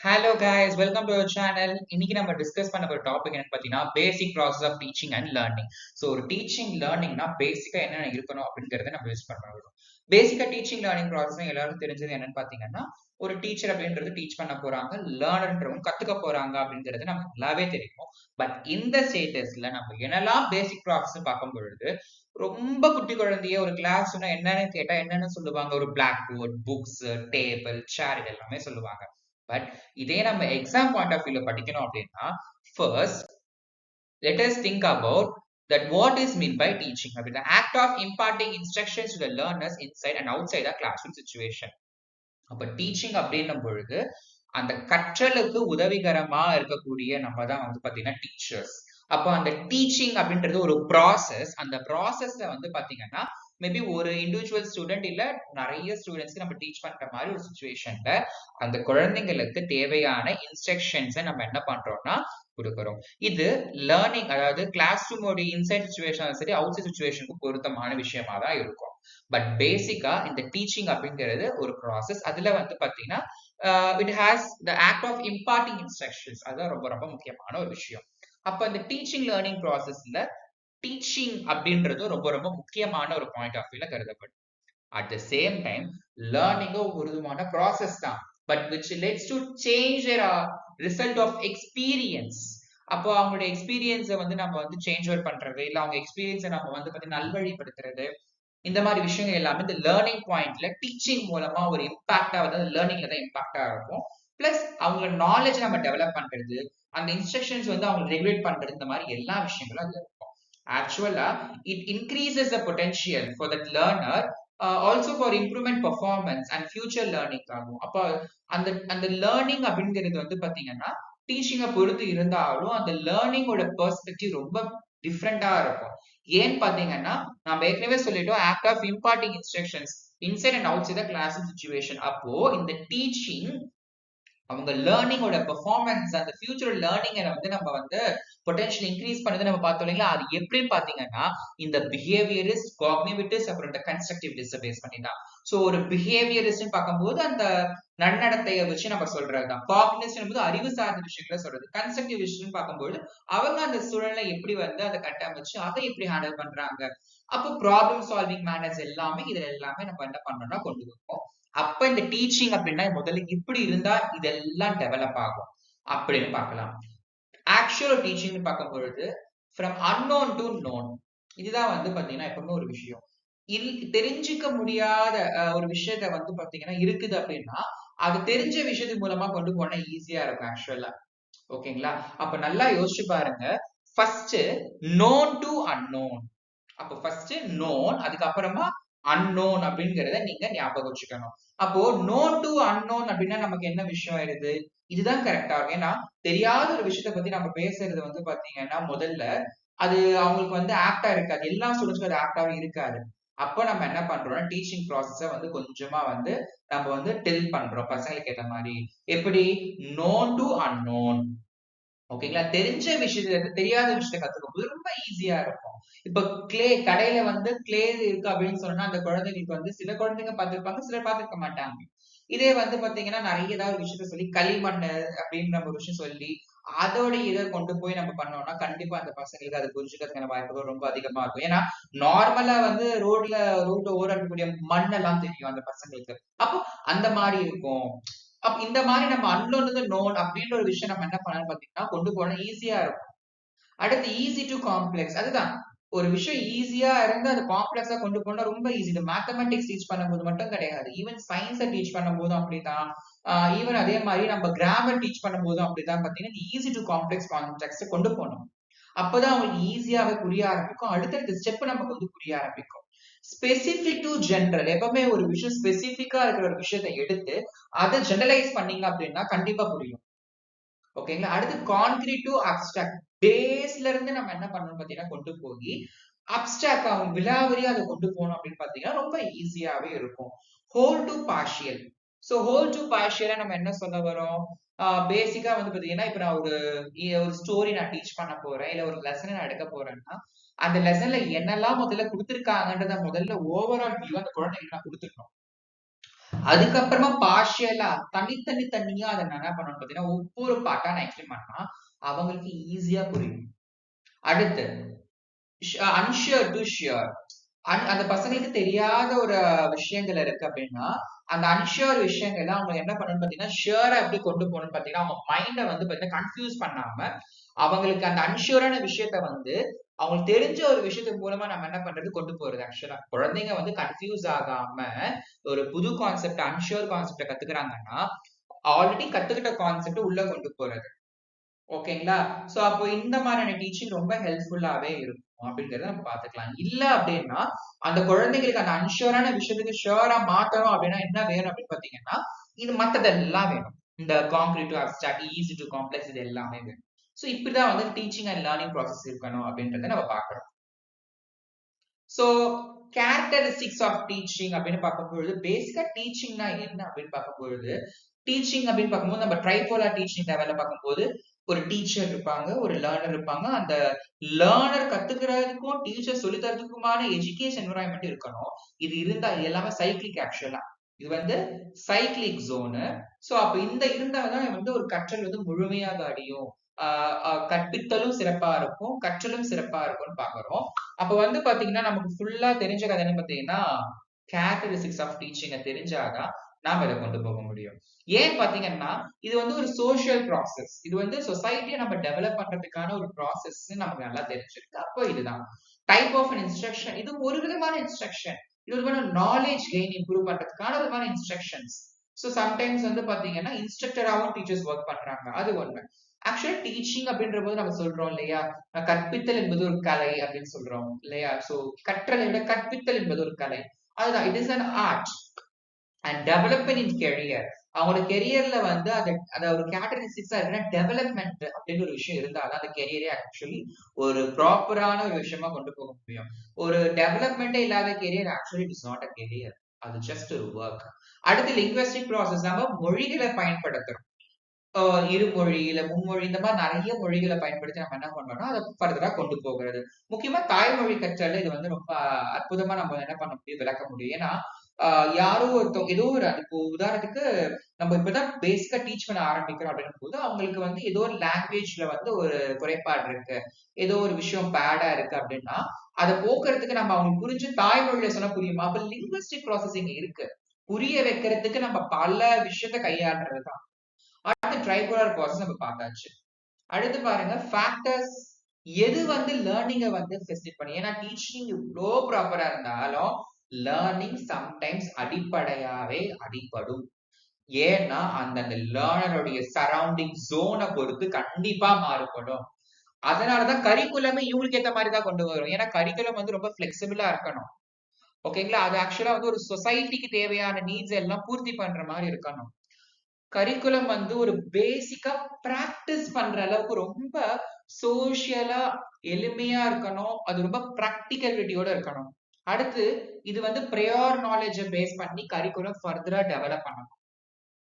Hello guys, welcome to our channel. இன்னைக்கு நம்ம discuss பண்ண ஒரு டாபிக் என்னன்னு பார்த்தீங்கன்னா basic process of teaching and learning. So ஒரு டீச்சிங் லேர்னிங்னா பேசிக்கா என்னென்ன இருக்கணும் அப்படிங்கறத நம்ம யூஸ் பண்ணுறோம். பேசிக்கா டீச்சிங் லேர்னிங் ப்ராசஸ் எல்லாரும் தெரிஞ்சது என்னன்னு பார்த்தீங்கன்னா ஒரு டீச்சர் அப்படின்றது டீச் பண்ண போறாங்க, லேர்னர்ன்றவங்க கத்துக்க போறாங்க அப்படிங்கிறது நமக்கு நல்லாவே தெரியும். பட் இந்த ஸ்டேட்டஸ்ல நம்ம என்னெல்லாம் பேசிக் ப்ராசஸ் பார்க்கும் பொழுது ரொம்ப குட்டி குழந்தைய ஒரு கிளாஸ் என்னன்னு கேட்டா என்னன்னு சொல்லுவாங்க, ஒரு பிளாக் போர்ட், புக்ஸ், டேபிள், சேர் இது எல்லாமே சொல்லுவாங்க. பட் இதே நம்ம எக்ஸாம் பாயிண்ட் ஆஃப் வியூல படிக்கணும் அப்படின்னா first let us think about that what is meant by teaching. The act of imparting instructions to the learners inside and outside the classroom situation. அப்ப teaching அப்படின்னும் பொழுது அந்த கற்றலுக்கு உதவிகரமா இருக்கக்கூடிய நம்ம தான் பாத்தீங்கன்னா டீச்சர்ஸ். அப்போ அந்த டீச்சிங் அப்படின்றது ஒரு ப்ராசஸ். அந்த ப்ராசஸ்ல பாத்தீங்கன்னா மேபி ஒரு இண்டிவிஜுவல் ஸ்டூடெண்ட் இல்ல நிறைய ஸ்டூடெண்ட்ஸ்க்கு நம்ம டீச் பண்ற மாதிரி ஒரு சுச்சுவேஷன்ல அந்த குழந்தைங்களுக்கு தேவையான இன்ஸ்ட்ரக்ஷன்ஸை நம்ம என்ன பண்றோம்னா கொடுக்குறோம். இது லேர்னிங், அதாவது கிளாஸ் ரூமோட இன்சைட் சுச்சுவேஷன் சரி அவுட் சைட் சுச்சுவேஷனுக்கு பொருத்தமான விஷயமா தான் இருக்கும். பட் பேசிக்கா இந்த டீச்சிங் அப்படிங்கிறது ஒரு ப்ராசஸ். அதுல பாத்தீங்கன்னா it has the act of imparting instructions. அதுதான் ரொம்ப ரொம்ப முக்கியமான ஒரு விஷயம். அப்ப இந்த டீச்சிங் லேர்னிங் ப்ராசஸ்ல டீச்சிங் அப்படின்றது ரொம்ப ரொம்ப முக்கியமான ஒரு பாயிண்ட் ஆஃப் வியூல கருதப்படும். அட் த சேம் டைம் லேர்னிங்கும் ஒரு விதமான ப்ராசஸ் தான், but which leads to change result of experience. அப்போ அவங்களுடைய எக்ஸ்பீரியன்ஸை நம்ம சேஞ்ச் ஓவர் பண்றது, இல்ல அவங்க எக்ஸ்பீரியன்ஸை நம்ம பார்த்தீங்கன்னா நல்வழிப்படுத்துறது, இந்த மாதிரி விஷயங்கள் எல்லாமே இந்த லேர்னிங் பாயிண்ட்ல டீச்சிங் மூலமா ஒரு இம்பாக்டா லேர்னிங்ல தான் இம்பாக்டா இருக்கும். பிளஸ் அவங்களோட நாலேஜ் நம்ம டெவலப் பண்றது, அந்த இன்ஸ்ட்ரக்ஷன்ஸ் அவங்க ரெகுலேட் பண்றது, இந்த மாதிரி எல்லா விஷயங்களும் அதுல இருக்கும். ஆக்சுவலா it increases the potential for that learner, also for improvement performance and future learning ஆகும். அப்போ அந்த அந்த லேர்னிங் அப்படிங்கிறது பாத்தீங்கன்னா டீச்சிங்கை பொறுத்து இருந்தாலும் அந்த லேர்னிங்கோட பெர்ஸ்பெக்டிவ் ரொம்ப டிஃப்ரெண்டா இருக்கும். ஏன்னு பாத்தீங்கன்னா நம்ம ஏற்கனவே சொல்லிட்டோம் act of imparting instructions inside and outside the class situation. அப்போ இந்த டீச்சிங் அவங்க லேர்னிங்கோட பெர்ஃபார்மன்ஸ், அந்த ஃபியூச்சர் லேர்னிங்கை நம்ம பொட்டன்ஷியல் இன்க்ரீஸ் பண்ணது நம்ம பார்த்தோம் இல்லைங்களா. அது எப்படின்னு பாத்தீங்கன்னா இந்த பிஹேவியரிஸ்ட், காக்னிவிட்டிஸ், அப்புறம் இந்த கன்ஸ்ட்ரக்டிவிட்டிஸ் பேஸ் பண்ணி தான். ஸோ ஒரு பிஹேவியரிஸ்ட் பார்க்கும்போது அந்த நன்னடத்தையை வச்சு நம்ம சொல்றதுதான். காக்னிஸ்ட் என்பது அறிவு சார்ந்த விஷயங்களை சொல்றது. கன்ஸ்ட்ரக்டிவிஸ்ட் பார்க்கும்போது அவங்க அந்த சூழலை எப்படி அதை கட்டமைச்சு அதை எப்படி ஹேண்டில் பண்றாங்க. அப்போ ப்ராப்ளம் சால்விங் மேனர்ஸ் எல்லாமே இதுல எல்லாமே நம்ம என்ன பண்ணோம்னா கொண்டு வருவோம். அப்ப இந்த டீச்சிங் அப்படின்னா முதல்ல இப்படி இருந்தா இதெல்லாம் டெவலப் ஆகும் அப்படின்னு பார்க்கலாம். ஆக்சுவல் டீச்சிங் பார்க்கும் பொழுது ஃப்ரம் அன்னோன் டு நோன், இதுதான் பாத்தீங்கன்னா எப்பவுமே ஒரு விஷயம் தெரிஞ்சுக்க முடியாத ஒரு விஷயத்த பாத்தீங்கன்னா இருக்குது அப்படின்னா அது தெரிஞ்ச விஷயத்து மூலமா கொண்டு போனா ஈஸியா இருக்கும் ஆக்சுவலா. ஓகேங்களா? அப்ப நல்லா யோசிச்சு பாருங்க. First known to unknown. அப்போ ஃபர்ஸ்ட் நோன், அதுக்கப்புறமா அன்னோன் அப்படிங்கறத நீங்க ஞாபகம் வச்சுக்கணும். அப்போ நோன் டு அன்னோன் அப்படின்னா நமக்கு என்ன விஷயம் ஆயிடுது, இதுதான் கரெக்டா இருக்கும். ஏன்னா தெரியாத ஒரு விஷயத்த பத்தி நம்ம பேசுறது பாத்தீங்கன்னா முதல்ல அது அவங்களுக்கு ஆப்டா இருக்காது. எல்லா ஸ்டூடெண்ட்ஸ்க்கும் அது ஆப்டாவே இருக்காது. அப்போ நம்ம என்ன பண்றோம்னா டீச்சிங் ப்ராசஸ கொஞ்சமா நம்ம டெல் பண்றோம் பசங்களுக்கு ஏத்த மாதிரி. எப்படி நோன் டு அன்னோன். ஓகேங்களா? தெரிஞ்ச விஷயத்த தெரியாத விஷயத்த கத்துக்கும் போது ரொம்ப ஈஸியா இருக்கும். இப்ப கடையில கிளே இருக்கு அப்படின்னு சொன்னா அந்த குழந்தைங்களுக்கு சில குழந்தைங்க பார்த்திருப்பாங்க, சிலர் பார்த்திருக்க மாட்டாங்க. இதே பாத்தீங்கன்னா நிறைய ஏதாவது விஷயத்த சொல்லி களிமண் அப்படின்ற ஒரு விஷயம் சொல்லி அதோட இதை கொண்டு போய் நம்ம பண்ணோம்னா கண்டிப்பா அந்த பசங்களுக்கு அது புரிஞ்சுக்கிறதுக்கான வாய்ப்புகள் ரொம்ப அதிகமா இருக்கும். ஏன்னா நார்மலா ரோட்ல ஓட இருக்கக்கூடிய மண் எல்லாம் தெரியும் அந்த பசங்களுக்கு. அப்போ அந்த மாதிரி இருக்கும். அப்ப இந்த மாதிரி நம்ம அன்லோன் நோன் அப்படின்ற ஒரு விஷயம் நம்ம என்ன பண்ணலாம் பாத்தீங்கன்னா கொண்டு போனா ஈஸியா இருக்கும். அடுத்து ஈஸி டு காம்ப்ளெக்ஸ். அதுதான் ஒரு விஷயம் ஈஸியா இருந்து அது காம்ப்ளெக்ஸா கொண்டு போனா ரொம்ப ஈஸி. மேத்தமெட்டிக்ஸ் டீச் பண்ணும்போது மட்டும் கிடையாது, ஈவன் சயின்ஸை டீச் பண்ணும் போதும் அப்படிதான். ஈவன் அதே மாதிரி நம்ம கிராமர் டீச் பண்ணும் போதும் அப்படிதான் பாத்தீங்கன்னா ஈஸி டு காம்ப்ளெக்ஸ் கான்டெக்ட் கொண்டு போகணும். அப்பதான் அவங்களுக்கு ஈஸியாவே புரிய ஆரம்பிக்கும். அடுத்தடுத்த ஸ்டெப் நமக்கு புரிய ஆரம்பிக்கும். Specific to general. எப்பவுமே ஒரு விஷயம் ஸ்பெசிபிக்கா இருக்கிற ஒரு விஷயத்தை எடுத்து அதை ஜெனரலைஸ் பண்ணீங்க அப்படின்னா கண்டிப்பா புரியும். ஓகேங்களா? அடுத்து கான்கிரீட் டு அப்டிராக்ட். பேஸ்ல இருந்து நம்ம என்ன பண்ணணும் பாத்தீங்கன்னா கொண்டு போய் அப்டிராக்ட் ஆகும் விலாவரியா அதை கொண்டு போகணும் அப்படின்னு பாத்தீங்கன்னா ரொம்ப ஈஸியாவே இருக்கும். Whole to partial. So whole to பார்ஷியலா நம்ம என்ன சொல்ல வரோம், பேசிக்கா பாத்தீங்கன்னா இப்ப நான் ஒரு ஸ்டோரி நான் டீச் பண்ண போறேன், இல்ல ஒரு லெசன் நான் எடுக்க போறேன்னா அந்த லெசன்ல என்னெல்லாம் முதல்ல கொடுத்திருக்காங்கன்றத முதல்ல ஓவரால் வியூ அந்த குழந்தைங்களுக்கு நான் கொடுத்துருக்கணும். அதுக்கப்புறமா பார்ஷியலா தனியா அதை நான் என்ன பண்ணணும் பாத்தீங்கன்னா ஒவ்வொரு பாட்டா நான் எக்ஸ்பிளைன் பண்ணா அவங்களுக்கு ஈஸியா புரியும். அடுத்து அன்ஷியர் டு ஷியர். அந்த பசங்களுக்கு தெரியாத ஒரு விஷயங்கள் இருக்கு அப்படின்னா அந்த அன்ஷியர் விஷயங்கள் அவங்க என்ன பண்ணணும் பாத்தீங்கன்னா ஷியரா எப்படி கொண்டு போகணும்னு பாத்தீங்கன்னா அவங்க மைண்டை வந்து பாத்தீங்கன்னா கன்ஃபியூஸ் பண்ணாம அவங்களுக்கு அந்த அன்ஷியரான விஷயத்த வந்து அவங்களுக்கு தெரிஞ்ச ஒரு விஷயத்தின் மூலமா நம்ம என்ன பண்றது கொண்டு போறது. ஆக்சுவலா குழந்தைங்க வந்து கன்ஃபியூஸ் ஆகாம ஒரு புது கான்செப்ட் அன்ஷியர் கான்செப்ட கத்துக்கிறாங்கன்னா ஆல்ரெடி கத்துக்கிட்ட கான்செப்ட் உள்ள கொண்டு போறது. ஓகேங்களா? சோ அப்போ இந்த மாதிரியான டீச்சிங் ரொம்ப ஹெல்ப்ஃபுல்லாவே இருக்கும் அப்படிங்கறத நம்ம பாத்துக்கலாம். இல்ல அப்படின்னா அந்த குழந்தைங்களுக்கு அந்த அன்ஷூரான விஷயத்துக்கு ஷூரா மாத்தணும் அப்படின்னா என்ன வேணும் அப்படின்னு பாத்தீங்கன்னா இது மத்ததெல்லாம் வேணும். இந்த concrete to abstract, easy to complex இது எல்லாமே வேணும். சோ இப்படிதான் வந்து டீச்சிங் அண்ட் லேர்னிங் ப்ராசஸ் இருக்கணும் அப்படின்றத நம்ம பாக்குறோம். சோ கேரக்டரிஸ்டிக்ஸ் ஆஃப் டீச்சிங் அப்படின்னு பார்க்கும்பொழுது பேசிக்கா டீச்சிங்னா என்ன அப்படின்னு பார்க்கும்பொழுது டீச்சிங் அப்படின்னு பார்க்கும்போது நம்ம ட்ரைபோலா டீச்சிங் லெவல்ல பார்க்கும்போது ஒரு டீச்சர் இருப்பாங்க, ஒரு லேர்னர் இருப்பாங்க. அந்த லேர்னர் கத்துக்கிறதுக்கும் டீச்சர் சொல்லி தரதுக்குமான எஜுகேஷன் என்விரான்மெண்ட் இருக்கணும். இது இருந்தா இது எல்லாமே சைக்கிளிக். ஆக்சுவலா இது வந்து சைக்கிளிக் ஜோனு. சோ அப்ப இந்த இருந்தாதான் வந்து ஒரு கற்றல் வந்து முழுமையாக அடையும். கற்பித்தலும் சிறப்பா இருக்கும், கற்றலும் சிறப்பா இருக்கும்னு பாக்குறோம். அப்ப வந்து பாத்தீங்கன்னா நமக்கு ஃபுல்லா தெரிஞ்ச கதை என்ன பாத்தீங்கன்னா கேரக்டரிஸ்டிக்ஸ் ஆஃப் டீச்சிங்க தெரிஞ்சாதான் நாம இதை கொண்டு போக முடியும். ஏன் பாத்தீங்கன்னா இது வந்து ஒரு சோசியல் ப்ராசஸ். இது வந்து சொசைட்டியை நம்ம டெவலப் பண்றதுக்கான ஒரு ப்ராசஸ் நமக்கு நல்லா தெரிஞ்சிருக்கு. அப்போ இதுதான் டைப் ஆஃப் அன் இன்ஸ்ட்ரக்ஷன். இது ஒரு விதமான இன்ஸ்ட்ரக்ஷன். இது ஒரு விதமான நாலேஜ் கெயின் இம்ப்ரூவ் பண்றதுக்கான ஒரு விதமான இன்ஸ்ட்ரக்ஷன்ஸ். ஸோ சம்டைம்ஸ் வந்து பாத்தீங்கன்னா இன்ஸ்ட்ரக்டராகவும் டீச்சர்ஸ் ஒர்க் பண்றாங்க. அது ஒண்ணு. ஆக்சுவலா டீச்சிங் அப்படின்ற போது நம்ம சொல்றோம் இல்லையா, கற்பித்தல் என்பது ஒரு கலை அப்படின்னு சொல்றோம் இல்லையா. சோ கற்றலை விட கற்பித்தல் என்பது ஒரு கலை. அதுதான் it is an art and development in career. அவங்களோட கெரியர்ல வந்து அத ஒரு கேரக்டரிஸ்டிக்ஸா இருக்குன்னா டெவலப்மெண்ட் அப்படின்னு ஒரு விஷயம் இருந்தாதான் அந்த கெரியரே ஆக்சுவலி ஒரு ப்ராப்பரான ஒரு விஷயமா கொண்டு போக முடியும். ஒரு டெவலப்மெண்டே இல்லாத career actually it is not a career, அது ஜஸ்ட் ஒரு ஒர்க். அடுத்து லிங்குவிஸ்டிக் ப்ராசஸ். நம்ம மொழிகளை பயன்படுத்துறோம். இருமொழி இல்ல மும்மொழி இந்த மாதிரி நிறைய மொழிகளை பயன்படுத்தி நம்ம என்ன பண்றோம்னா அதை ஃபர்தரா கொண்டு போகிறது. முக்கியமா தாய்மொழி கற்றல இது வந்து ரொம்ப அற்புதமா நம்ம என்ன பண்ண முடியும், விளக்க முடியும். ஏன்னா யாரோ ஒருத்தவங்க ஏதோ ஒரு இப்போ உதாரணத்துக்கு நம்ம இப்பதான் பேசிக்கா டீச் பண்ண ஆரம்பிக்கிறோம் அப்படின்னும் போது அவங்களுக்கு வந்து ஏதோ ஒரு லாங்குவேஜ்ல வந்து ஒரு குறைபாடு இருக்கு, ஏதோ ஒரு விஷயம் பேடா இருக்கு அப்படின்னா அதை போக்குறதுக்கு நம்ம அவங்களுக்கு புரிஞ்சு தாய்மொழியில சொன்னா புரியுமா? அப்ப லிங்குவிஸ்டிக் ப்ராசஸிங் இருக்கு. புரிய வைக்கிறதுக்கு நம்ம பல விஷயத்த கையாளுறதுதான். அடுத்து ட்ரைபோலார் ப்ராசஸ் நம்ம பார்த்தாச்சு. அடுத்து பாருங்க ஃபேக்டர்ஸ். எது வந்து லேர்னிங்கை வந்து ஃபெசிலிட்டேட் பண்ணி, ஏன்னா டீச்சிங் இவ்வளோ ப்ராப்பரா இருந்தாலும் லேர்னிங் சம்டைம்ஸ் அடிப்படையாவே அடிபடும். ஏன்னா அந்த லேர்னருடைய சரௌண்டிங் ஜோனை பொறுத்து கண்டிப்பா மாறுபடும். அதனாலதான் கரிக்குலமே இவங்களுக்கு ஏத்த மாதிரி தான் கொண்டு வரும். ஏன்னா கரிக்குலம் வந்து ரொம்ப பிளெக்சிபிளா இருக்கணும். ஓகேங்களா? அது ஆக்சுவலா வந்து ஒரு சொசைட்டிக்கு தேவையான நீட்ஸ் எல்லாம் பூர்த்தி பண்ற மாதிரி இருக்கணும். கரிக்குலம் வந்து ஒரு பேசிக்கா பிராக்டிஸ் பண்ற அளவுக்கு ரொம்ப சோசியலா எளிமையா இருக்கணும். அது ரொம்ப பிராக்டிகலிட்டியோட இருக்கணும். அடுத்து இது வந்து ப்ரையர் நாலேஜை பேஸ் பண்ணி கரிக்குலம் ஃபர்தரா டெவலப் பண்ணணும்.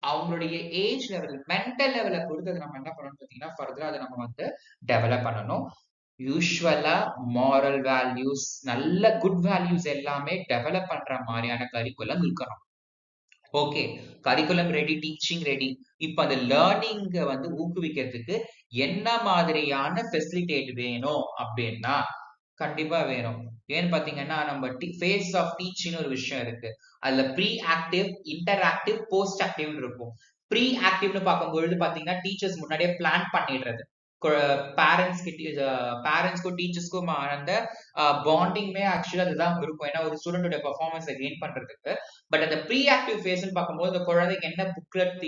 அவங்களுடைய ஏஜ் லெவல் மென்டல் லெவலை பொறுத்து நம்ம என்ன பண்ணணும் பார்த்தீங்கன்னா ஃபர்தரா அதை நம்ம வந்து டெவலப் பண்ணணும். யூஸ்வலா மாரல் வேல்யூஸ், நல்ல குட் வேல்யூஸ் எல்லாமே டெவலப் பண்ற மாதிரியான கரிக்குலம் இருக்கணும். Okay, curriculum ready, teaching ready. இப்ப அந்த லேர்னிங்க வந்து ஊக்குவிக்கிறதுக்கு என்ன மாதிரியான ஃபெசிலிட்டேட் வேணும் அப்படின்னா கண்டிப்பா வேணும். ஏன்னு பாத்தீங்கன்னா நம்ம ஃபேஸ் ஆஃப் டீச்சிங் ஒரு விஷயம் இருக்கு. அதுல ப்ரீ ஆக்டிவ், இன்டராக்டிவ், போஸ்ட் ஆக்டிவ்னு இருக்கும். ப்ரீ ஆக்டிவ்னு பார்க்கும்பொழுது பாத்தீங்கன்னா டீச்சர்ஸ் முன்னாடியே பிளான் பண்ணிடுறது. பேரண்ட்ஸ்க்கும் டீச்சர்ஸ்க்கும் அந்த பாண்டிங்மே ஆக்சுவலா அதுதான் இருக்கும். ஏன்னா ஒரு ஸ்டூடெண்டோட பெர்ஃபார்மன்ஸை கெயின் பண்றதுக்கு. பட் அந்த ப்ரீ ஆக்டிவ் ஃபேஸ்ன்னு பார்க்கும்போது அந்த குழந்தைக்கு என்ன புக்லெட்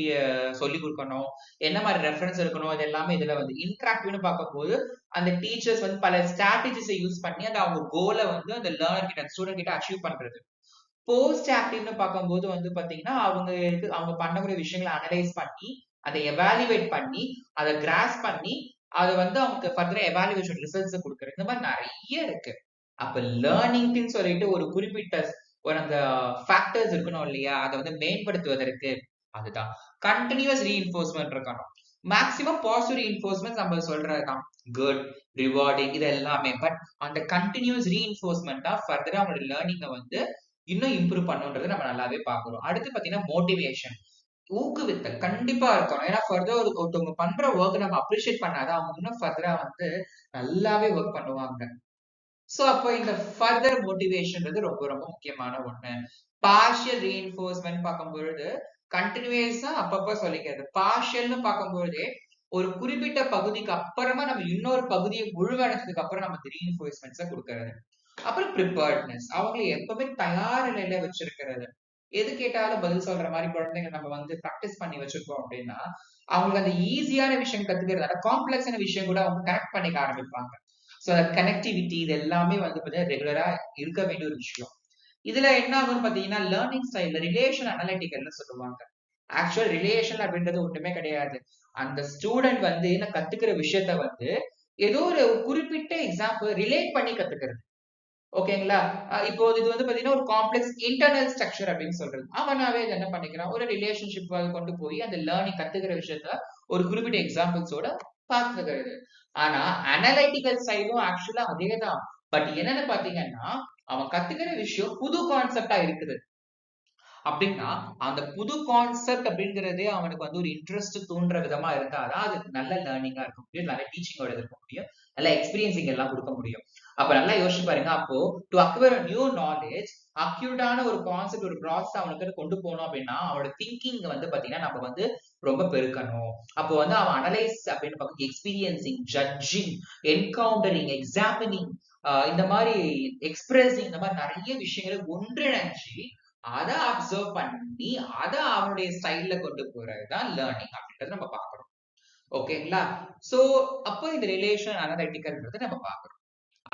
சொல்லி கொடுக்கணும், என்ன மாதிரி ரெஃபரன்ஸ் இருக்கணும், இது எல்லாமே இதுல வந்து இன்டராக்டிவ்னு பார்க்கும்போது அந்த டீச்சர்ஸ் வந்து பல ஸ்ட்ராட்டஜிஸை யூஸ் பண்ணி அந்த அவங்க கோலை வந்து அந்த லேர்னர் கிட்ட ஸ்டூடெண்ட் கிட்ட அச்சீவ் பண்றது. போஸ்ட் ஆக்டிவ்னு பார்க்கும்போது வந்து பாத்தீங்கன்னா அவங்க பண்ணக்கூடிய விஷயங்களை அனலைஸ் பண்ணி அதை எவாலுவேட் பண்ணி அதை கிராஸ் பண்ணி அதை வந்து அவங்க ஃபர்தரா எவாலுவேஷன் ரிசல்ட்ஸ் கொடுக்குறது. இந்த மாதிரி நிறைய இருக்கு. அப்ப லேர்னிங்னு சொல்லிட்டு ஒரு குறிப்பிட்ட ஒரு அந்த ஃபேக்டர்ஸ் இருக்கணும் இல்லையா, அதை வந்து மேம்படுத்துவதற்கு அதுதான் கண்டினியூஸ் ரீஇன்ஃபோர்ஸ்மெண்ட் இருக்கணும். மேக்ஸிமம் பாசிட்டிவ் ரீஇன்ஃபோர்ஸ்மெண்ட் நம்ம சொல்றதுதான் குட், ரிவார்டிங் இது எல்லாமே. பட் அந்த கண்டினியூஸ் ரீஇன்ஃபோர்ஸ்மெண்ட் தான் ஃபர்தரா அவங்களோட லேர்னிங்கை வந்து இன்னும் இம்ப்ரூவ் பண்ணுன்றதை நம்ம நல்லாவே பாக்குறோம். அடுத்து பாத்தீங்கன்னா மோட்டிவேஷன், ஊக்குவித்தல் கண்டிப்பா இருக்கணும். ஏன்னா ஃபர்தர் ஒருத்தவங்க பண்ற ஒர்க் நம்ம அப்ரிஷியேட் பண்ணாதான் அவங்க இன்னும் ஃபர்தரா வந்து நல்லாவே ஒர்க் பண்ணுவாங்க. சோ அப்போ இந்த ஃபர்தர் மோட்டிவேஷன்ன்றது ரொம்ப ரொம்ப முக்கியமான ஒண்ணு. பார்ஷியல் ரீஇன்ஃபோர்ஸ்மென்ட் பார்க்கும்பொழுது கண்டினியூஸா அப்பப்ப சொல்லிக்கிறது. பார்ஷியல்னு பார்க்கும்பொழுதே ஒரு குறிப்பிட்ட பகுதிக்கு அப்புறமா நம்ம இன்னொரு பகுதியை முழுவடைஞ்சதுக்கு அப்புறம் நம்ம ரீஇன்ஃபோர்ஸ்மெண்ட்ஸை கொடுக்கறது. அப்புறம் ப்ரிப்பேர்ட்னஸ், அவங்களை எப்பவுமே தயார் நிலையில வச்சிருக்கிறது. எது கேட்டாலும் பதில் சொல்ற மாதிரி குழந்தைங்க நம்ம வந்து ப்ராக்டிஸ் பண்ணி வச்சிருக்கோம் அப்படின்னா அவங்களுக்கு அந்த ஈஸியான விஷயம் கத்துக்கிறதால காம்ப்ளெக்ஸான விஷயம் கூட அவங்க கனெக்ட் பண்ணிக்க ஆரம்பிப்பாங்க. ஸோ கனெக்டிவிட்டி இது எல்லாமே வந்து பார்த்தீங்கன்னா ரெகுலரா இருக்க வேண்டிய ஒரு விஷயம். இதுல என்ன ஆகும்னு பாத்தீங்கன்னா லேர்னிங் ஸ்டைல்ல ரிலேஷன் அனலிட்டிக்கல்னு சொல்லுவாங்க. ஆக்சுவல் ரிலேஷன் அப்படின்றது ஒண்ணுமே கிடையாது. அந்த ஸ்டூடெண்ட் வந்து என்ன கத்துக்கிற விஷயத்த வந்து ஏதோ ஒரு குறிப்பிட்ட எக்ஸாம்பிள் ரிலேட் பண்ணி கத்துக்கிறது. ஓகேங்களா? இப்போ இது வந்து பாத்தீங்கன்னா ஒரு காம்ப்ளெக்ஸ் இன்டர்னல் ஸ்ட்ரக்சர் அப்படின்னு சொல்றது. அவனாவே இதை என்ன பண்ணிக்கிறான், ஒரு ரிலேஷன்ஷிப் கொண்டு போய் அந்த லேர்னிங் கத்துக்கிற விஷயத்த ஒரு குறிப்பிட்ட எக்ஸாம்பிள்ஸோட பாத்துக்கிறது. ஆனா அனலைட்டிக்கல் சைடும் ஆக்சுவலா அதேதான். பட் என்னன்னு பாத்தீங்கன்னா அவன் கத்துக்கிற விஷயம் புது கான்செப்டா இருக்குது அப்படின்னா அந்த புது கான்செப்ட் அப்படிங்கிறதே அவனுக்கு வந்து ஒரு இன்ட்ரெஸ்ட் தூண்டுற விதமா இருந்தாதான் அது நல்ல லேர்னிங்கா இருக்க முடியும், நல்ல டீச்சிங்கோட இருக்க முடியும், நல்ல எக்ஸ்பீரியன்சிங் எல்லாம் கொடுக்க முடியும். அப்ப நல்லா யோசிச்சு பாருங்க. அப்போ டு அக்வயர் நியூ நாலேஜ், அக்யூட்டான ஒரு கான்செப்ட் ஒரு ப்ராசஸ் அவனுக்கு கொண்டு போகணும் அப்படின்னா அவனோட திங்கிங் வந்து பாத்தீங்கன்னா நம்ம வந்து ரொம்ப பெருக்கணும். அப்போ வந்து அவன் அனலைஸ் அப்படின்னு பார்க்க எக்ஸ்பீரியன்சிங், ஜட்ஜிங், என்கவுண்டரிங், எக்ஸாமினிங், இந்த மாதிரி எக்ஸ்பிரஸிங், இந்த மாதிரி நிறைய விஷயங்களை ஒன்றிணைஞ்சு அதை அப்சர்வ் பண்ணி அதை அவனுடைய ஸ்டைல்ல கொண்டு போறதுதான் லேர்னிங் அப்படின்றத நம்ம பார்க்கறோம். ஓகேங்களா? சோ அப்போ இந்த ரிலேஷன் அனலிட்டிக்கல்ன்றது நம்ம பார்க்கறோம்.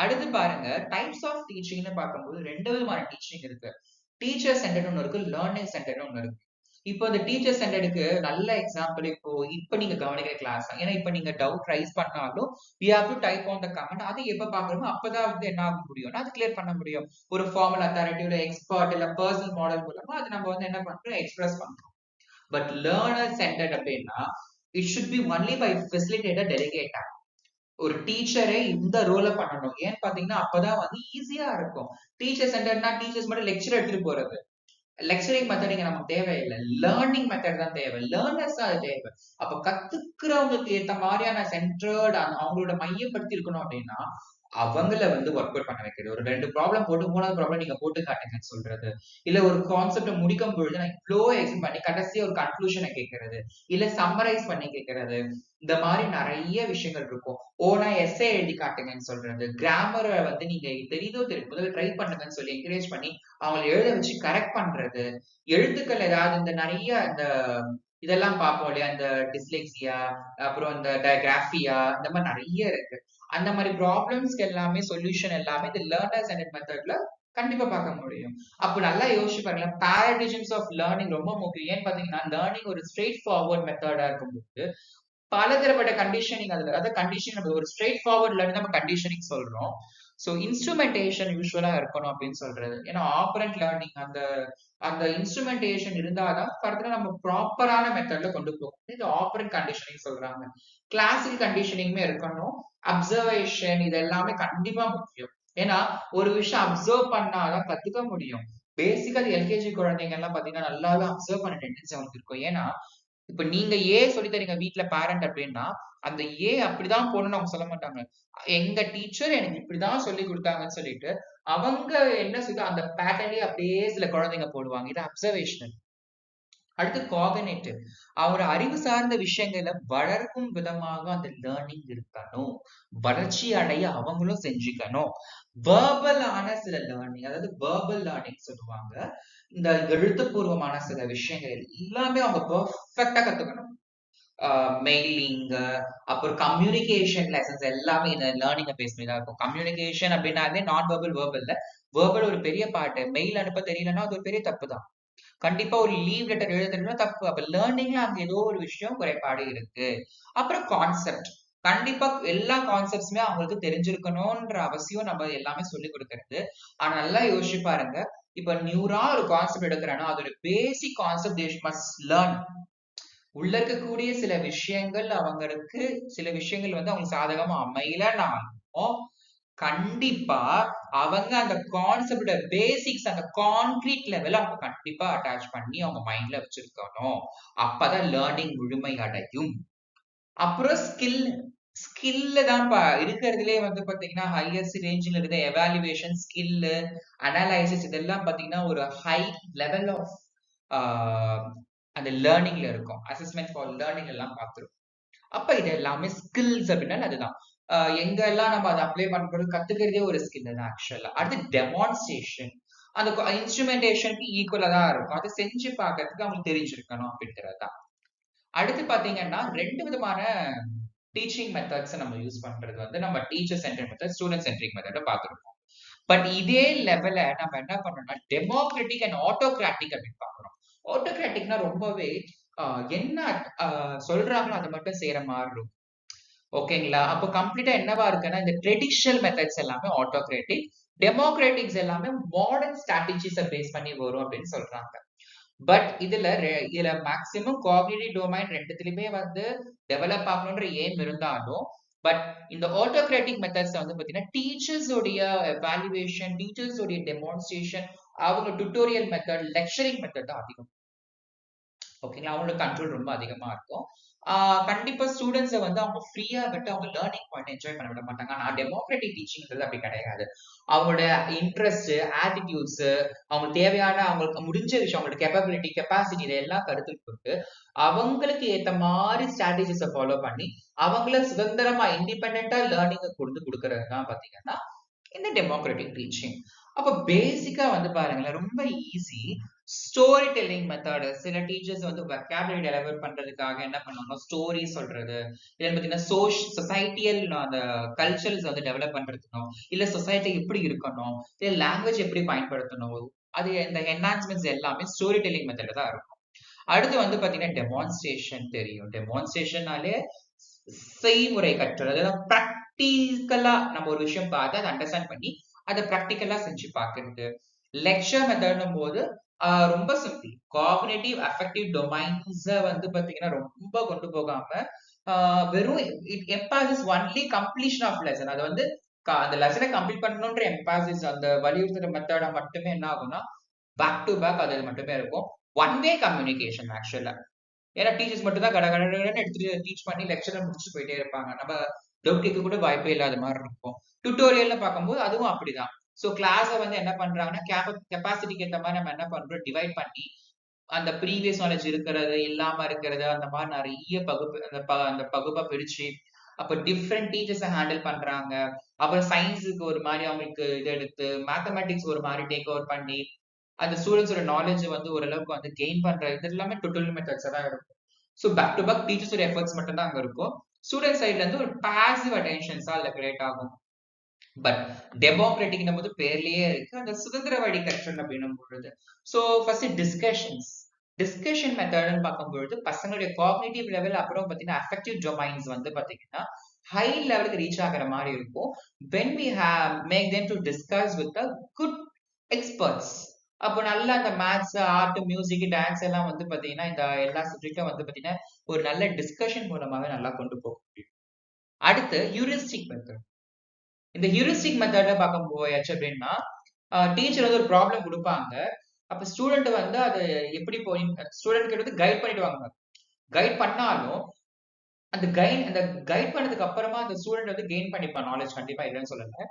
அடுத்து பாருங்க, டைப்ஸ் ஆஃப் டீச்சிங்னு பார்க்கும்போது ரெண்டு விதமான டீச்சிங் இருக்கு. டீச்சர் சென்டர்ட் ஒன்று இருக்கு, லேர்னிங் சென்டர்ட் ஒன்று இருக்கு. இப்போ இந்த டீச்சர் சென்டருக்கு நல்ல எக்ஸாம்பிள் இப்போ நீங்க கவனிக்கிற கிளாஸ். ஏன்னா இப்ப நீங்க டவுட் ரைஸ் பண்ணாலும் we have to type on the comment. அது எப்ப பாக்குறோமோ அப்பதான் வந்து என்ன ஆக முடியும்னா அது கிளியர் பண்ண முடியும். ஒரு ஃபார்மல் அத்தாரிட்டி, இல்ல எக்ஸ்பர்ட், இல்ல பர்சனல் மாடல் மூலமா அது நம்ம வந்து என்ன பண்றோம், எக்ஸ்பிரஸ் பண்றோம். பட் லேர்னர் சென்டர்ட் அப்படின்னா it should be only by facilitator, delegator. ஒரு டீச்சரே இந்த ரோல பண்ணணும். ஏன்னு பாத்தீங்கன்னா அப்பதான் வந்து ஈஸியா இருக்கும். டீச்சர் சென்டர்னா டீச்சர்ஸ் மட்டும் லெக்சர் எடுத்துட்டு போறது. லெக்சரிங் மெத்தட் இங்க நமக்கு தேவையில்லை. லேர்னிங் மெத்தட் தான் தேவை. லேர்னர்ஸ் தான் அது தேவை. அப்ப கத்துக்கிறவங்களுக்கு ஏத்த மாதிரியான சென்டர்ட் அவங்களோட மையப்படுத்தி இருக்கணும் அப்படின்னா அவங்கள வந்து ஒர்க் அவுட் பண்ண வைக்கிறது. ஒரு 2 ப்ராப்ளம் போட்டு 3வது ப்ராப்ளம் நீங்க போட்டு காட்டுங்கன்னு சொல்றது. இல்ல ஒரு கான்செப்ட முடிக்கும் பொழுது நான் இவ்ளோ எக்ஸ்பிளைன் பண்ணி கடைசியா ஒரு கன்க்ளூஷனை கேட்கறது. இல்ல சம்மரைஸ் பண்ணி கேட்கறது. இந்த மாதிரி நிறைய விஷயங்கள் இருக்கும். ஓனா எஸ்ஸே எழுதி காட்டுங்கன்னு சொல்றது. கிராமர வந்து நீங்க தெரியுதோ தெரியும் முதல்ல ட்ரை பண்ணுங்கன்னு சொல்லி என்கரேஜ் பண்ணி அவங்களை எழுத வச்சு கரெக்ட் பண்றது. எழுத்துக்கள் ஏதாவது இந்த நிறைய இந்த இதெல்லாம் பார்ப்போம் இல்லையா, இந்த டிஸ்லெக்சியா, அப்புறம் இந்த கிராஃபியா, இந்த மாதிரி நிறைய இருக்கு. அந்த மாதிரி ப்ராப்ளம்ஸ்க்கு எல்லாமே சொல்யூஷன் எல்லாமே இந்த லேர்னர் சென்டர்ட் மெத்தட்ல கண்டிப்பா பார்க்க முடியும். அப்ப நல்லா யோசிச்சு பாருங்க, பாராடிசம்ஸ் ஆஃப் லேர்னிங் ரொம்ப முக்கியம். ஏன்னு பாத்தீங்கன்னா லேர்னிங் ஒரு ஸ்ட்ரெயிட் ஃபார்வர்ட் மெத்தடா இருக்கும்போது பலதரப்பட்ட கண்டிஷனிங் அதுல, அதாவது கண்டிஷன் நம்ம ஒரு ஸ்ட்ரெயிட் ஃபார்வர்ட் லேர்னிங் நம்ம கண்டிஷனிங் சொல்றோம். ஸோ இன்ஸ்ட்ருமெண்டேஷன் யூஸ்வலா இருக்கணும் அப்படின்னு சொல்றது. ஏன்னா ஆப்பரண்ட் லேர்னிங் அந்த அந்த இன்ஸ்ட்ருமெண்டேஷன் இருந்தாதான் ஃபர்தரா நம்ம ப்ராப்பரான மெத்தட்ல கொண்டு போகும். இது ஆப்பரண்ட் கண்டிஷனிங் சொல்றாங்க. கிளாசிக்கல் கண்டிஷனிங்குமே இருக்கணும். அப்சர்வேஷன் இது எல்லாமே கண்டிப்பா முக்கியம். ஏன்னா ஒரு விஷயம் அப்சர்வ் பண்ணாதான் கத்துக்க முடியும். பேசிக்கா எல்கேஜி குழந்தைங்க எல்லாம் பாத்தீங்கன்னா நல்லாவே அப்சர்வ் பண்ண டெண்டன்சி அவங்களுக்கு இருக்கும். ஏன்னா இப்ப நீங்க ஏ சொல்லி தரீங்க வீட்ல பேரண்ட் அப்படின்னா அந்த ஏ அப்படிதான் போடணும்னு அவங்க சொல்ல மாட்டாங்க. எங்க டீச்சர் எனக்கு இப்படிதான் சொல்லி கொடுத்தாங்கன்னு சொல்லிட்டு அவங்க என்ன சொல்லுது அந்த பேட்டர்ன்லயே அப்படியே சில குழந்தைங்க போடுவாங்க. இது அப்சர்வேஷனல். அடுத்து காகனேட்டிவ், அவர் அறிவு சார்ந்த விஷயங்களை வளர்க்கும் விதமாக அந்த லேர்னிங் இருக்கணும். வளர்ச்சி அடைய அவங்களும் செஞ்சுக்கணும். வேர்பலான சில லேர்னிங், அதாவது வேர்பல் லேர்னிங் சொல்லுவாங்க. இந்த எழுத்துப்பூர்வமான சில விஷயங்கள் எல்லாமே அவங்க பெர்ஃபெக்டா கத்துக்கணும். மெயிலிங், அப்புறம் கம்யூனிகேஷன் லெசன்ஸ் எல்லாமே இந்த லேர்னிங்கை பேஸ் பண்ணி தான் இருக்கும். கம்யூனிகேஷன் அப்படின்னாலே நான் வெர்பல், வெர்பல்ல வெர்பல் ஒரு பெரிய பார்ட். மெயில் அனுப்ப தெரியலன்னா அது ஒரு பெரிய தப்பு தான். கண்டிப்பா ஒரு லீவ் லெட்டர் எழுத தெரியலனா தப்பு. அப்ப லேர்னிங்ல அங்க ஏதோ ஒரு விஷயம் குறைபாடு இருக்கு. அப்புறம் கான்செப்ட், கண்டிப்பா எல்லா கான்செப்ட்ஸுமே அவங்களுக்கு தெரிஞ்சிருக்கணும்ன்ற அவசியம் நம்ம எல்லாமே சொல்லி கொடுக்கறது. ஆனா நல்லா யோசிச்சு பாருங்க, இப்ப நியூரா ஒரு கான்செப்ட் எடுக்கிறேன்னா அதோட basic concept they must learn. உள்ள இருக்கக்கூடிய சில விஷயங்கள் அவங்களுக்கு சில விஷயங்கள் வந்து அவங்களுக்கு சாதகமா அமையலனாலும் கண்டிப்பா அவங்க அந்த கான்செப்டோட பேசிக்ஸ் அந்த கான்கிரீட் லெவல அவங்க கண்டிப்பா அட்டாச் பண்ணி அவங்க மைண்ட்ல வச்சிருக்கணும். அப்பதான் லேர்னிங் முழுமை அடையும். அப்புறம் ஸ்கில் தான் இருக்கிறதுலே வந்து பாத்தீங்கன்னா ஹையஸ்ட் ரேஞ்சில் இருந்த எவாலுவேஷன் ஸ்கில் அனலைசிஸ் இதெல்லாம் பாத்தீங்கன்னா ஒரு ஹை லெவல் ஆஃப் அந்த லேர்னிங்ல இருக்கும். அசஸ்மெண்ட் ஃபார் லேர்னிங் எல்லாம் பார்த்துருக்கோம். அப்ப இது எல்லாமே ஸ்கில்ஸ் அப்படின்னா அதுதான். எங்க எல்லாம் நம்ம அதை அப்ளை பண்ணுறது கத்துக்கிறதே ஒரு ஸ்கில் தான் ஆக்சுவலா. அடுத்து டெமான்ஸ்ட்ரேஷன் அந்த இன்ஸ்ட்ருமெண்டேஷனுக்கு ஈக்குவலா தான் இருக்கும். அதை செஞ்சு பார்க்கறதுக்கு அவங்களுக்கு தெரிஞ்சிருக்கணும் அப்படின்றது தான். அடுத்து பாத்தீங்கன்னா 2 விதமான டீச்சிங் மெத்தட்ஸ் நம்ம யூஸ் பண்றது வந்து நம்ம teacher centre method, student centric மெத்தட பார்த்துருக்கோம். பட் இதே லெவல நம்ம என்ன பண்ணோம்னா டெமோக்ராட்டிக் அண்ட் ஆட்டோகிராட்டிக் அப்படின்னு பார்க்கறோம். ஆட்டோகிராட்டிக்னா ரொம்பவே என்ன சொல்றாங்களோ அதை மட்டும் செய்யற மாதிரி இருக்கும். ஓகேங்களா? அப்போ கம்ப்ளீட்டா என்னவா இருக்குன்னா இந்த ட்ரெடிஷனல் மெத்தட்ஸ் எல்லாமே ஆட்டோகிராட்டிக், டெமோக்ராட்டிக்ஸ் எல்லாமே மாடர்ன் ஸ்ட்ராட்டஜிஸை பேஸ் பண்ணி வரும் அப்படின்னு சொல்றாங்க. பட் இதுல மேக்சிமம் காக்னிட்டிவ் டொமைன் ரெண்டுத்துலயுமே வந்து டெவலப் ஆகணும்ன்ற எய்ம் இருந்தாலும் பட் இந்த ஆட்டோகிராட்டிக் மெத்தட்ஸ் வந்து பாத்தீங்கன்னா டீச்சர்ஸ் உடைய எவாலுவேஷன், டீச்சர்ஸ் உடைய டெமான்ஸ்ட்ரேஷன், அவங்க டுட்டோரியல் மெத்தட், லெக்சரிங் மெத்தட் தான் அதிகம். ஓகேங்களா? அவங்களோட கண்ட்ரோல் ரொம்ப அதிகமா இருக்கும். கண்டிப்பா ஸ்டூடெண்ட்ஸை வந்து அவங்க ஃப்ரீயா விட்டு அவங்க லேர்னிங் பாயிண்ட் என்ஜாய் பண்ண விட மாட்டாங்க. ஆனா டெமோக்ராட்டிக் டீச்சிங்கிறது அப்படி கிடையாது. அவங்களோட இன்ட்ரெஸ்ட், ஆட்டிடியூட்ஸ், அவங்களுக்கு தேவையான அவங்களுக்கு முடிஞ்ச விஷயம், அவங்களோட கேப்பபிலிட்டி, கெப்பாசிட்டி இதெல்லாம் கருத்தில் கொண்டு அவங்களுக்கு ஏத்த மாதிரி ஸ்ட்ராட்டஜிஸை ஃபாலோ பண்ணி அவங்கள சுதந்திரமா இண்டிபெண்டா லேர்னிங்கை கொடுக்கறது தான் பாத்தீங்கன்னா இந்த டெமோக்ராட்டிக் டீச்சிங். அப்ப பேசிக்கா வந்து பாருங்களேன் ரொம்ப ஈஸி. ஸ்டோரி டெல்லிங் மெத்தட் சில டீச்சர்ஸ் வந்து வெக்காபுலரி டெலிவர் பண்றதுக்காக என்ன பண்ணுவாங்க, ஸ்டோரி சொல்றது, இல்ல பாத்தீங்கன்னா சொசைட்டியல் அந்த கல்ச்சர்ஸ் வந்து டெவலப் பண்றதுக்கும், இல்ல சொசைட்டி எப்படி இருக்கணும், இல்ல லாங்குவேஜ் எப்படி பயன்படுத்தணும், அது இந்த என்ஹான்ஸ்மெண்ட்ஸ் எல்லாமே ஸ்டோரி டெல்லிங் மெத்தட் தான் இருக்கும். அடுத்து வந்து பாத்தீங்கன்னா டெமான்ஸ்ட்ரேஷன் தெரியும். டெமான்ஸ்ட்ரேஷன்னாலே செய்முறை கற்றல், அதாவது ப்ராக்டிக்கலா நம்ம ஒரு விஷயம் பார்த்து அதை அண்டர்ஸ்டாண்ட் பண்ணி அதை ப்ராக்டிக்கலா செஞ்சு பார்க்கறது. லெக்சர் மெத்தட்னும் போது ரொம்ப சிம்பிள். காக்னிட்டிவ் அஃபெக்டிவ் டொமைன்ஸ் வந்து பாத்தீங்கன்னா ரொம்ப கொண்டு போகாம வெறும் it emphasis only completion of lesson. அது வந்து அந்த லெசனை கம்ப்ளீட் பண்ணணும்ன்ற எம்பாசிஸ் அந்த வலியுறுத்துற மெத்தட மட்டுமே என்ன ஆகும்னா பேக் டு பேக் அது மட்டுமே இருக்கும். ஒன் வே கம்யூனிகேஷன் ஆக்சுவலா. ஏன்னா டீச்சர்ஸ் மட்டும் தான் கடகடன்னு எடுத்துட்டு டீச் பண்ணி லெக்சர் முடிச்சுட்டு போயிட்டே இருப்பாங்க. நம்ம டவுட் கேட்க கூட வாய்ப்பே இல்லாத மாதிரி இருக்கும். டுட்டோரியல்ல பார்க்கும்போது அதுவும் அப்படிதான். ஸோ கிளாஸை வந்து என்ன பண்றாங்கன்னா கெப்பாசிட்டிக்கு ஏற்ற மாதிரி நம்ம என்ன பண்றோம் டிவைட் பண்ணி அந்த ப்ரீவியஸ் நாலேஜ் இருக்கிறது இல்லாம இருக்கிறது அந்த மாதிரி நிறைய அந்த பகுப்பை பிரிச்சு அப்ப டிஃப்ரெண்ட் டீச்சர்ஸை ஹேண்டில் பண்றாங்க. அப்புறம் சயின்ஸுக்கு ஒரு மாதிரி அவங்களுக்கு இது எடுத்து மேத்தமெட்டிக்ஸ் ஒரு மாதிரி டேக் ஓவர் பண்ணி அந்த ஸ்டூடெண்ட்ஸோட நாலேஜ் வந்து ஓரளவுக்கு வந்து கெயின் பண்ற இது எல்லாமே டுட்டோரியல் மெத்தட்ஸ் தான் இருக்கும். ஸோ பேக் டு பேக் டீச்சர்ஸோட எஃபர்ட்ஸ் மட்டும் தான் அங்க இருக்கும். ஸ்டூடெண்ட் சைட்ல இருந்து ஒரு பாசிவ் அட்டென்ஷன்ஸ் தான் அதுல கிரியேட் ஆகும். பட் டெமோக்ராட்டிக் போது பேர்லயே இருக்கு அந்த சுதந்திர வழி கற்றல் அப்படின்னும் பொழுது. ஸோ ஃபர்ஸ்ட் டிஸ்கஷன் மெத்தட்னு பார்க்கும்பொழுது பசங்களுடைய காக்னிட்டிவ் லெவல் அப்புறம் பாத்தீங்கன்னா அஃபெக்டிவ் டொமைன்ஸ் வந்து பாத்தீங்கன்னா ஹை லெவலுக்கு ரீச் ஆகிற மாதிரி இருக்கும். When we make them to discuss with a good experts. அப்போ நல்லா அந்த மேத்ஸ், ஆர்ட், மியூசிக், டான்ஸ் எல்லாம் வந்து பாத்தீங்கன்னா இந்த எல்லா சப்ஜெக்டும் வந்து பாத்தீங்கன்னா ஒரு நல்ல டிஸ்கஷன் மூலமாவே நல்லா கொண்டு போக முடியும். அடுத்து ஹியூரிஸ்டிக் மெத்தட். இந்த ஹியூரிஸ்டிக் மெத்தட பார்க்க போயாச்சு அப்படின்னா டீச்சர் வந்து ஒரு ப்ராப்ளம் கொடுப்பாங்க. அப்ப ஸ்டூடெண்ட் வந்து அது எப்படி போய் ஸ்டூடெண்ட் கிட்ட வந்து கைட் பண்ணிடுவாங்க. கைட் பண்ணாலும் அந்த கைட் பண்ணதுக்கு அப்புறமா அந்த ஸ்டூடெண்ட் வந்து கெயின் பண்ணிப்பான் நாலேஜ், கண்டிப்பா இல்லைன்னு சொல்லல.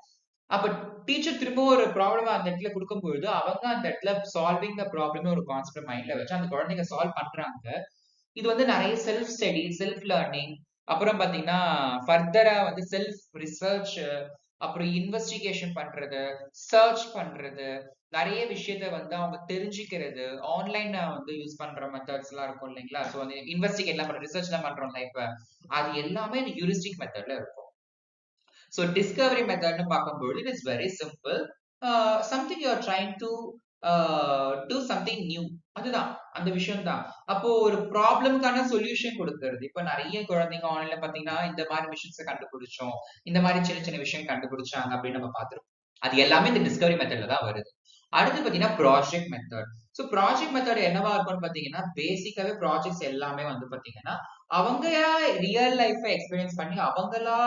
அப்ப டீச்சர் திரும்ப ஒரு ப்ராப்ளம் அந்த இடத்துல கொடுக்கும்பொழுது அவங்க அந்த இடத்துல சால்விங் த ப்ராப்ளம் ஒரு கான்செப்ட் மைண்ட்ல வச்சு அந்த குழந்தைங்க சால்வ் பண்றாங்க. இது வந்து நிறைய செல்ஃப் ஸ்டடி, செல்ஃப் லேர்னிங், அப்புறம் பாத்தீங்கன்னா ஃபர்தரா வந்து செல்ஃப் ரிசர்ச், அப்புறம் இன்வெஸ்டிகேஷன் பண்றது, சர்ச் பண்றது, நிறைய விஷயத்த வந்து அவங்க தெரிஞ்சுக்கிறது, ஆன்லைன் வந்து யூஸ் பண்ற மெத்தட்ஸ் எல்லாம் இருக்கும் இல்லைங்களா? ஸோ அந்த இன்வெஸ்டிகேட் எல்லாம் பண்ற ரிசர்ச் எல்லாம் பண்றோம்ல இப்ப அது எல்லாமே இந்த ஹியூரிஸ்டிக் மெத்தட்ல இருக்கும். ஸோ டிஸ்கவரி மெத்தட்னு பார்க்கும்போது it is very simple. Something you are trying to do something new, அதுதான் அந்த விஷயம் தான். அப்போ ஒரு ப்ராப்ளம்கான சொல்யூஷன் கொடுக்கறது. இப்ப நிறைய குழந்தைங்க ஆன்லைன்ல பாத்தீங்கன்னா இந்த மாதிரி மிஷின்ஸை கண்டுபிடிச்சோம், இந்த மாதிரி சின்ன சின்ன விஷயம் கண்டுபிடிச்சாங்க அப்படின்னு நம்ம பார்த்திருப்போம். அது எல்லாமே இந்த டிஸ்கவரி மெத்தட்ல தான் வருது. அடுத்து பாத்தீங்கன்னா project method. So project method என்னவா இருக்கும்னு பாத்தீங்கன்னா பேசிக்காவே ப்ராஜெக்ட்ஸ் எல்லாமே வந்து பாத்தீங்கன்னா அவங்க ரியல் லைஃபை எக்ஸ்பீரியன்ஸ் பண்ணி அவங்களா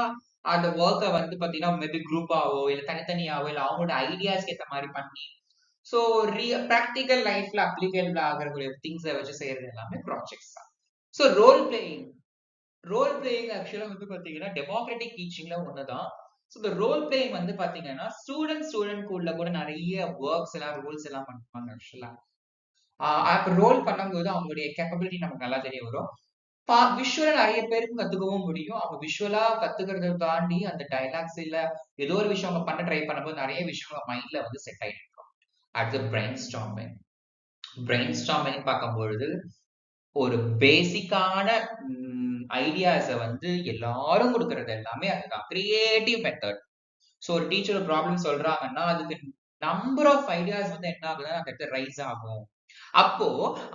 அந்த ஒர்க்கை வந்து பாத்தீங்கன்னா மேபி குரூப்பாவோ இல்ல தனித்தனியாவோ இல்ல அவங்களோட ஐடியாஸ்க்கு ஏத்த மாதிரி பண்ணி ஸோ ப்ராக்டிக்கல் லைஃப்ல அப்ளிகேபிள் ஆகக்கூடிய திங்ஸை வச்சு செய்யறது எல்லாமே ப்ராஜெக்ட்ஸ் தான். ஸோ ரோல் பிளேயிங் ஆக்சுவலா வந்து பாத்தீங்கன்னா டெமோக்ராட்டிக் டீச்சிங்ல ஒண்ணுதான். ஸோ இந்த ரோல் பிளேயிங் வந்து பாத்தீங்கன்னா ஸ்டூடெண்ட் குள்ள கூட நிறைய ஒர்க்ஸ் எல்லாம் ரூல்ஸ் எல்லாம் பண்ணுவாங்க ஆக்சுவலா. அப்ப ரோல் பண்ணும்போது அவங்களுடைய கேப்பபிலிட்டி நமக்கு நல்லா தெரிய வரும். விஷுவலா நிறைய பேருக்கு கத்துக்கவும் முடியும். அப்ப விஷுவலா கத்துக்கிறத தாண்டி அந்த டயலாக்ஸ் இல்ல ஏதோ ஒரு விஷயம் அவங்க பண்ண ட்ரை பண்ணும்போது நிறைய விஷயம் மைண்ட்ல வந்து செட் ஆயிட்டு இருக்கும். அடுத்து பிரெயின் ஸ்டார்மிங் பார்க்கும்பொழுது ஒரு பேசிக்கான ஐடியாஸ வந்து எல்லாரும் குடுக்குறது எல்லாமே அதுதான். Creative method. ஸோ ஒரு டீச்சர் ஒரு ப்ராப்ளம் சொல்றாங்கன்னா, அதுக்கு நம்பர் ஆஃப் ஐடியாஸ் வந்து என்ன ஆகுதுன்னா, அந்த இடத்துல ரைஸ் ஆகும். அப்போ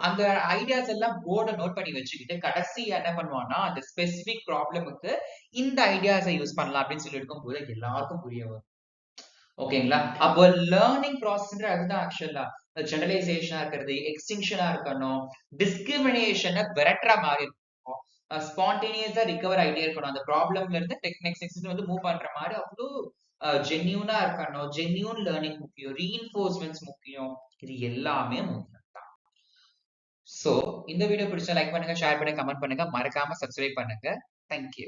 அந்த ஐடியாஸ் எல்லாம் போர்ட நோட் பண்ணி வச்சுக்கிட்டு, கடைசியா என்ன பண்ணுவான்னா, அந்த ஸ்பெசிபிக் ப்ராப்ளமுக்கு இந்த ஐடியாஸ யூஸ் பண்ணலாம் அப்படின்னு சொல்லி இருக்கும்போது எல்லாருக்கும் புரிய வரும். ஓகேங்களா? அப்போ லேர்னிங் ப்ராசஸ்ன்றது அதுதான் ஆக்சுவலா. ஜெனரலைசேஷனா இருக்கிறது, எக்ஸ்டிங்ஷனா இருக்கணும், டிஸ்கிரிமினேஷன விரட்டுற மாரி இருக்கும். ஸ்பான்டேனியஸா ரிகவர் ஆயிட்டே இருக்கணும். அந்த ப்ராப்ளம்ல இருந்து நெக்ஸ்ட் வந்து மூவ் பண்ற மாரி அவ்ளோ ஜென்யூனா இருக்கணும். ஜென்யூன் லேர்னிங் முக்கியம். ரீஇன்ஃபோர்ஸ்மென்ட்ஸ் முக்கியம். இது எல்லாமே முக்கியம் தான். சோ இந்த வீடியோ பிடிச்சா லைக் பண்ணுங்க, ஷேர் பண்ணுங்க, கமெண்ட் பண்ணுங்க. மறக்காம சப்ஸ்கிரைப் பண்ணுங்க. Thank you.